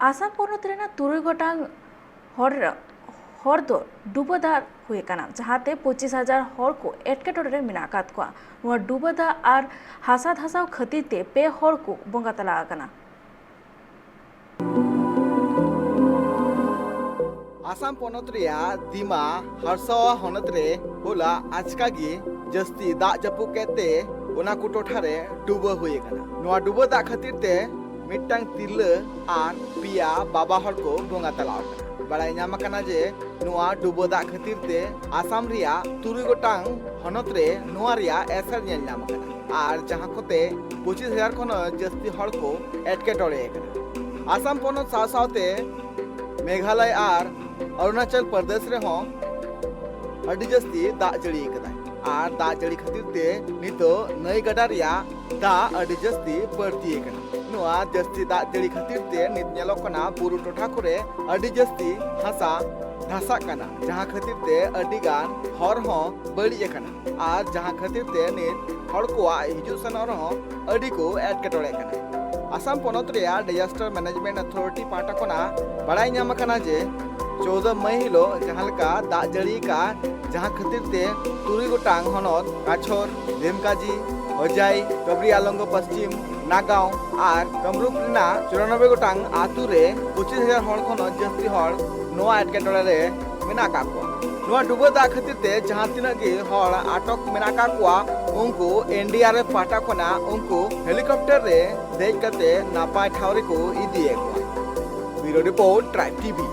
आसाम पनत रेना तुरुई गोटांग हर दो डुबोदा हुए काना जहाते 25,000 हर को एटकेटोरे मेना आकाद कोआ नुआ डुबोदा आर हासा धासाव खतीते पे हर को बंगा तला आकाना। आसाम पनत रेया दिमा हरसावा हनत रे होला आजकागी जस्ती दा जपु केते ओना को टोठारे डुबो हुए काना नुआ डुबो दा खातिर ते मिट्टांग तिरला आर पिया बाबा हर को बंगा तला आकाना बड़ाई नाम काना जे नुआ डुबो दा खातिर ते आसाम रिया तुरुई गोटांग हनत रे नुआ रिया एसर नेल नाम काना आर जहां कोते 25,000 खन जस्ती हर को एटकेटोरे काना। आसाम पनत साव सावते मेघालय आर अरुणाचल प्रदेश रे हों अड़ी जस्ती दाग जड़ी कदाय आर दाग जड़ी खातिर ते नितो नई गडा रिया दा अड़ी जस्ती बढ़ती कना नुआ जस्ती दाग जड़ी खातिर ते नित नेलो कना बुरु टोठा करे अड़ी जस्ती हासा धासा कना जहां खातिर ते अड़ी गान हर हों बड़ी कना आर जहां खातिर ते नित हर कोआ हिजु सनर हों अड़ी को एटकेटोरे कना। आसाम पनत रेया डिजास्टर मैनेजमेंट अथॉरिटी पाटा कोना बड़ाई नाम कना जे 14 मई हिलो जहां लका दाग जड़ी का जहां खातिर ते तुरुई गोटांग हनत काछर धेमकाजी हजाई कबरी आलंग पश्चिम नागांव आर कामरूप रेना 94 गोटांग आतु रे 25,000 हर खन जस्ती हर नोआ एटकेटोरे रे मेना का को नोआ डुबो दा खातिर ते जहां तिना गे हर आटक मेना का कोआ उनको एनडीआरएफ पाटा कोना उनको हेलीकॉप्टर रे देख कते नापाय ठावरे को इदिए को ब्यूरो रिपोर्ट ट्राइब टीवी।